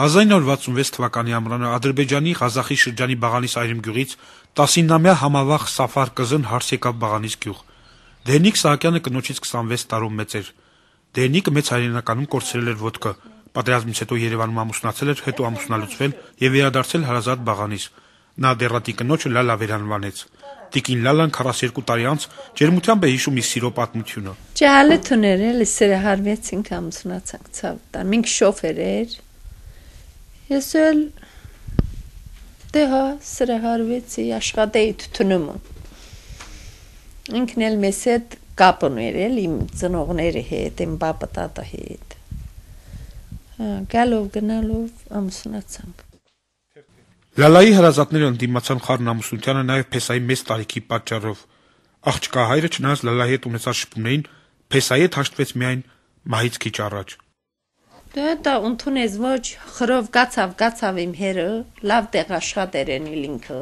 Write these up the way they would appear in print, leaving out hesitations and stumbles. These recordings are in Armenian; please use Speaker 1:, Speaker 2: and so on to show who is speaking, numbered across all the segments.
Speaker 1: 1966 թվականի ամռանը Ադրբեջանի Ղազախի շրջանի Բաղանիս այրիմ գյուղից 19-ամյա Համավախ Սաֆար կզն հարս եկավ Բաղանիս գյուղ։ Դերնիկ Սահակյանը կնոջից 26 տարում մեծ էր։ Դերնիկը մեծ հայրենականում կորցրել էր ոտքը, պատերազմից հետո Երևանում ամուսնացել էր, հետո ամուսնալուծվել եւ վերադարձել հարազատ Բաղանիս։ Նա դերատի կնոջը Լալա վերանվանեց։ Տիկին Լալան 42 տարի անց ջերմությամբ է հիշում իր սիրո պատմությունը։
Speaker 2: Ջահալը թուներել սրահարվեցինք ամուսնացանք ցավտան։ Մենք շոֆեր էր։ Ես էլ դեհա սրահարվեցի աշխատեի թունում։ Ինքն էլ մեզ հետ կապ ուներ իմ ծնողների հետ, իմ բապտատա հետ։ Գալով գնալով ամուսնացանք։
Speaker 1: Լալայի հարազատները ընդդիմացան խառն ամուսնությանը նաև Փեսայի մեծ տարիքի պատճառով։ Աղջկա հայրը չնայած Լալայի հետ ունեցած շփումներին, Փեսայի հետ հաշտվեց միայն մահից քիչ առաջ։
Speaker 2: Դա ընդունեց ոչ խրով գացավ իմ հերը, լավ տեղ աշխատեր են ինքը։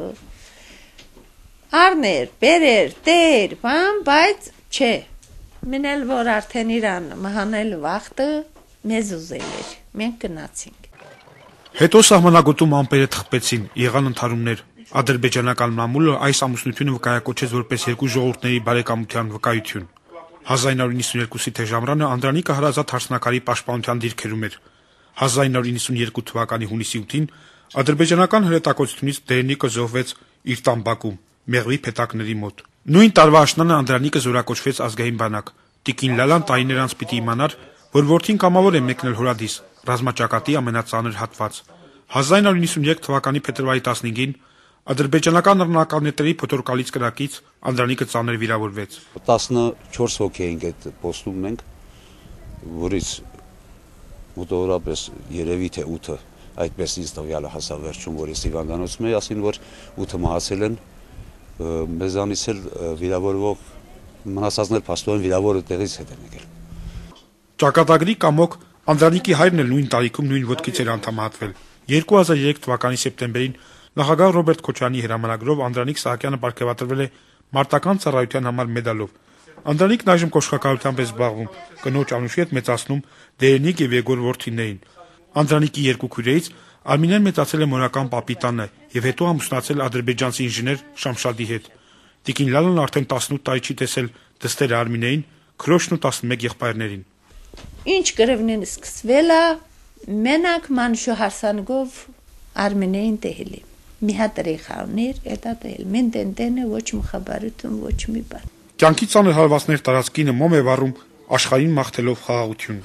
Speaker 2: Արներ, բերեր, տեր, բայց չէ։ Մնել որ արդեն իրան մահանել վախտը մեզ ուզել էր։ Մենք գնացինք։
Speaker 1: Հետո սահմանագոտում ամպերը թխպեցին, եղան ընդհարումներ։ Ադրբեջանական մամուլը այս ամուսնությունը վկայակոչեց որպես երկու ժողովուրդների բարեկամության վկայություն։ 1992-ի թեժամռանը Անդրանիկը հարազատ հարսնակարի պաշտպանության դիրքերում էր։ 1992 թվականի հունիսի 8-ին ադրբեջանական հրետակոծությունից Դերնիկը զոհվեց իր տան բակում, Մեղվի փետակների մոտ։ Նույն տարվա աշնանը Անդրանիկը զորակոչվեց ազգային բանակ։ Տիկին Լալան տարիներ անց պիտի իմանար, որ որդին կամավոր է մեկնել հորադիս, ռազմաճակատի ամենածանր հատված։ 1993 թվականի փետրվարի 15-ին ադրբեջանական ռմբակոծությունների փոթորկալից կրակից Անդրանիկը ծանր վիրավորվեց։
Speaker 3: 14 հոգի էինք այդ պոստում մենք, որից մոտավորապես երևի թե 8-ը այդպես ինձ տվյալը հասավ վերջում, որ ես հիվանդանոցում էի, ասին որ 8-ը մահացել են, մեզանից էլ վիրավորվող մնացածներ փաստորեն վիրավորը տեղից հետ են եկել։
Speaker 1: Ճակատագրի կամոք Անդրանիկի հայրն էլ նույն տարիքում նույն ոտքից էր անդամահատվել։ 2003 թվականի սեպտեմբերին նախագահ Ռոբերտ Քոչարյանի հրամանագրով Անդրանիկ Սահակյանը պարգևատրվել է մարտական ծառայության համար մեդալով։ Անդրանիկն այժմ կոշխակալությամբ է զբաղվում, կնոջ անուշի հետ մեծացնում Դերնիկ եւ Եգոր որդիներին։ Անդրանիկի երկու քույրերից Արմինեն մեծացել է մորական պապի տանը եւ հետո ամուսնացել ադրբեջանցի ինժեներ Շամշադի հետ։ Տիկին Լալան արդեն 18 տարի չի տեսել դստեր Արմինեին, քրոջն ու 11 եղբայրներին։
Speaker 2: Ինչ գրևնեն սկսվել է, մենակ մանշու հարսանգով Արմենեին տեհելի։ Մի հատ ռեխավներ, էտա տել, մեն տենտենը ոչ մի խաբարություն, ոչ մի բան։
Speaker 1: Կյանքի ծանր հարվածներ տարածքինը մոմ է վառում աշխարհին մաղթելով խաղաղություն։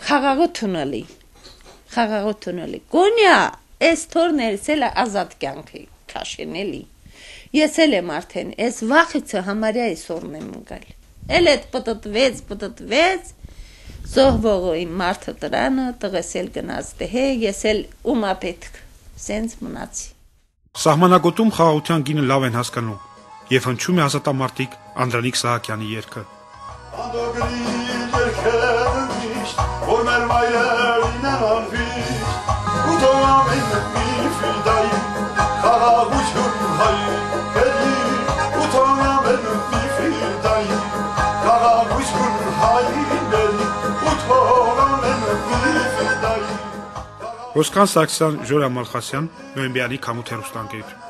Speaker 2: Խաղաղությունալի։ Գոնյա, այս թորներս էլ ազատ կյանքի քաշենելի։ Ես էլ եմ արդեն, այս վախիցը համարյա այսօրն եմ ընկալ։ Էլ այդ պտտվեց, զոհվողը իմ մարդը տրանը, տղես էլ գնաց դեհե, ես էլ ումա պետք, սենց մնացի։
Speaker 1: Սահմանագոտում խաղաղության գինը լավ են հասկանում եւ հնչում է ազատամարտիկ Անդրանիկ Սահակյանի երգը։ Ռոսկան Սարգսյան, Ժորա Մալխասյան, Նոյեմբյանի Քամութ հեռուստաընկերություն։